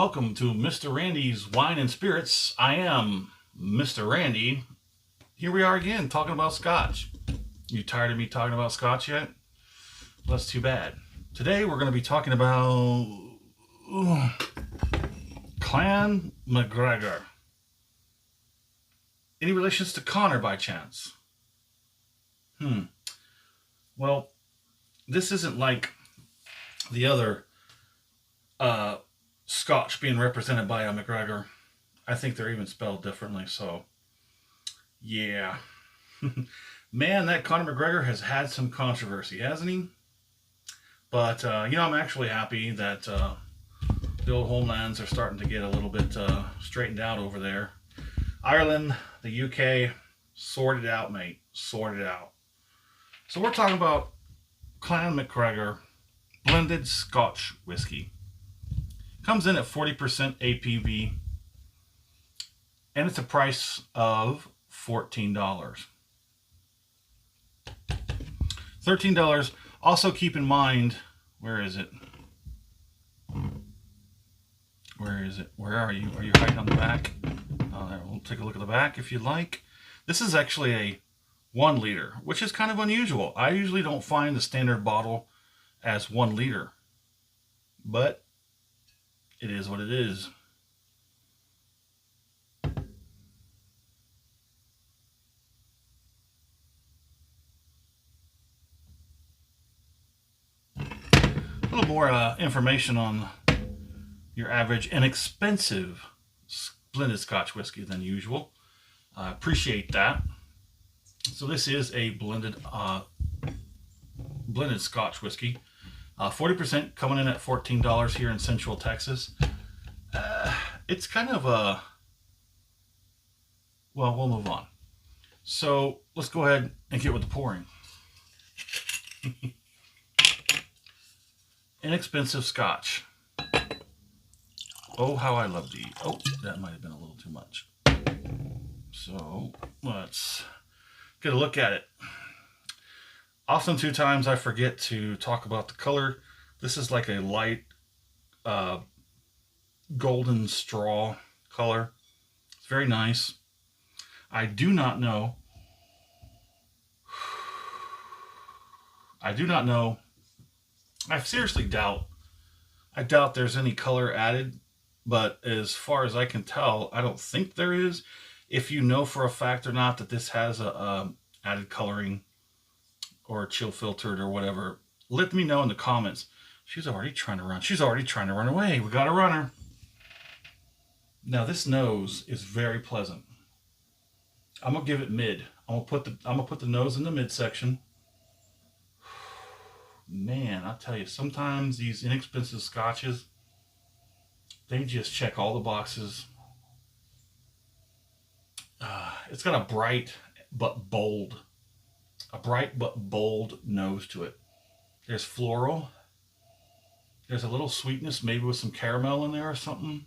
welcome to Mr. Randy's Wine and Spirits. I am Mr. Randy. Here we are again, talking about Scotch. You tired of me talking about Scotch yet? Well, that's too bad. Today we're going to be talking about Clan MacGregor. Any relations to Connor by chance? Well, this isn't like the other Scotch being represented by a MacGregor. I think they're even spelled differently, so yeah. Man, that Conor MacGregor has had some controversy, hasn't he? But, I'm actually happy that the old homelands are starting to get a little bit straightened out over there. Ireland, the UK, sorted out, mate. Sorted out. So we're talking about Clan MacGregor blended Scotch whiskey. Comes in at 40% ABV, and it's a price of $14. $13. Also keep in mind, where is it? Where is it? Where are you? Are you hiding on the back? We'll take a look at the back if you'd like. This is actually a 1 liter, which is kind of unusual. I usually don't find the standard bottle as 1 liter, but it is what it is. A little more information on your average inexpensive blended Scotch whiskey than usual. I appreciate that. So this is a blended Scotch whiskey. 40% coming in at $14 here in Central Texas. It's kind of a... Well, we'll move on. So let's go ahead and get with the pouring. Inexpensive Scotch. Oh, how I love these. Oh, that might have been a little too much. So let's get a look at it. Often 2 times I forget to talk about the color. This is like a light golden straw color. It's very nice. I do not know. I seriously doubt. I doubt there's any color added. But as far as I can tell, I don't think there is. If you know for a fact or not that this has a added coloring or chill filtered or whatever, let me know in the comments. She's already trying to run. She's already trying to run away. We got a runner. Now this nose is very pleasant. I'm gonna give it mid. I'm gonna put the nose in the mid section. Man, I tell you, sometimes these inexpensive scotches, they just check all the boxes. It's got a bright but bold nose to it. There's floral. There's a little sweetness, maybe with some caramel in there or something.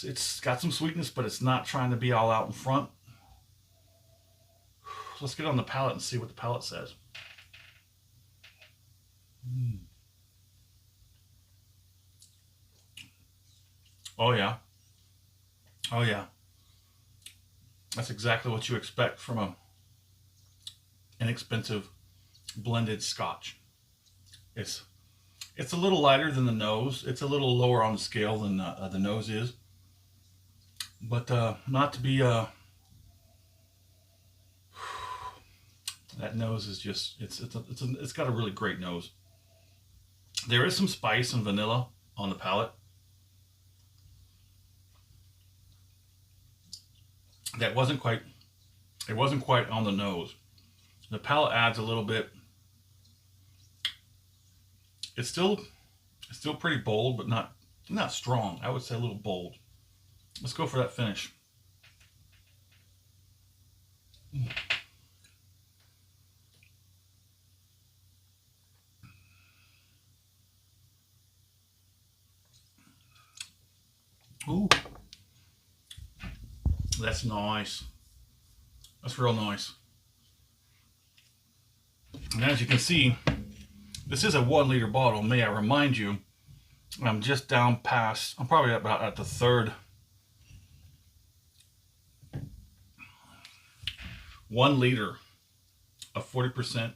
It's got some sweetness, but it's not trying to be all out in front. Let's get on the palate and see what the palate says. Oh yeah. Oh yeah. That's exactly what you expect from a inexpensive blended Scotch. It's a little lighter than the nose. It's a little lower on the scale than the nose is. But not to be that nose is just it's got a really great nose. There is some spice and vanilla on the palate. It wasn't quite on the nose. The palate adds a little bit. It's still pretty bold, but not strong. I would say a little bold. Let's go for that finish. Ooh. That's nice. That's real nice. And as you can see, this is a 1 liter bottle. May I remind you I'm just down past, I'm probably about at the third. 1 liter of 40%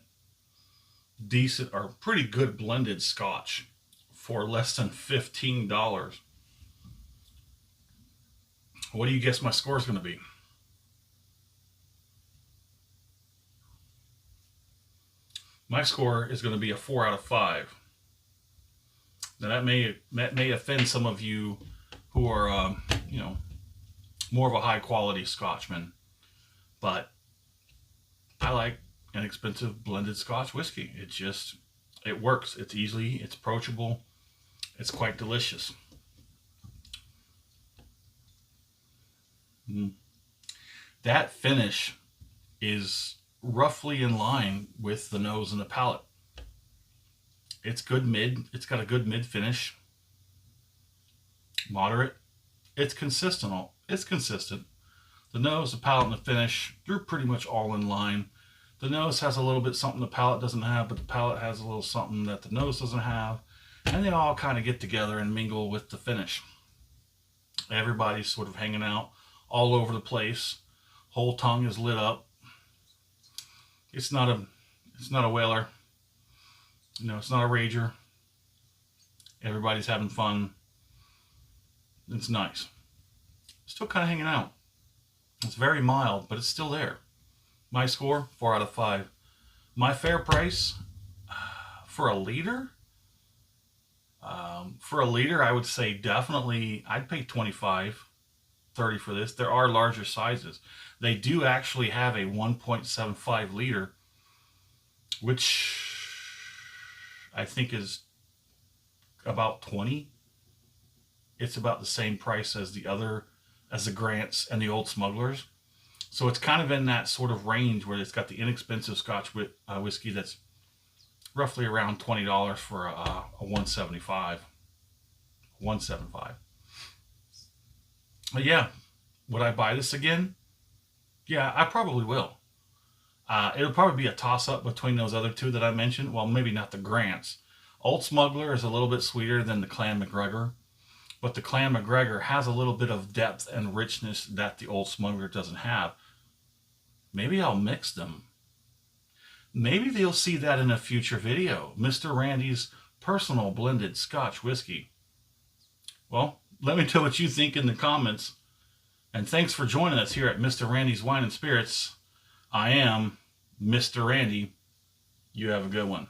decent or pretty good blended Scotch for less than $15. What do you guess my score is going to be? My score is going to be a 4 out of 5. Now that may offend some of you who are, more of a high quality Scotchman, but I like inexpensive blended Scotch whiskey. It works. It's it's approachable. It's quite delicious. That finish is roughly in line with the nose and the palate. It's good mid. It's got a good mid finish. Moderate. It's consistent. It's consistent. The nose, the palate, and the finish, they're pretty much all in line. The nose has a little bit something the palate doesn't have, but the palate has a little something that the nose doesn't have. And they all kind of get together and mingle with the finish. Everybody's sort of hanging out all over the place. Whole tongue is lit up. It's not a whaler. It's not a rager. Everybody's having fun. It's nice. Still kind of hanging out. It's very mild, but it's still there. My score, 4 out of 5. My fair price for a liter? For a liter, I would say definitely, I'd pay $25, $30 for this. There are larger sizes. They do actually have a 1.75 liter, which I think is about $20. It's about the same price as the Grants and the Old Smugglers. So it's kind of in that sort of range where it's got the inexpensive Scotch whiskey that's roughly around $20 for a 175. 175. But yeah, would I buy this again? Yeah, I probably will. It'll probably be a toss-up between those other two that I mentioned. Well, maybe not the Grants. Old Smuggler is a little bit sweeter than the Clan MacGregor, but the Clan MacGregor has a little bit of depth and richness that the Old Smuggler doesn't have. Maybe I'll mix them. Maybe they'll see that in a future video. Mr. Randy's personal blended Scotch whiskey. Well, let me know what you think in the comments. And thanks for joining us here at Mr. Randy's Wine and Spirits. I am Mr. Randy. You have a good one.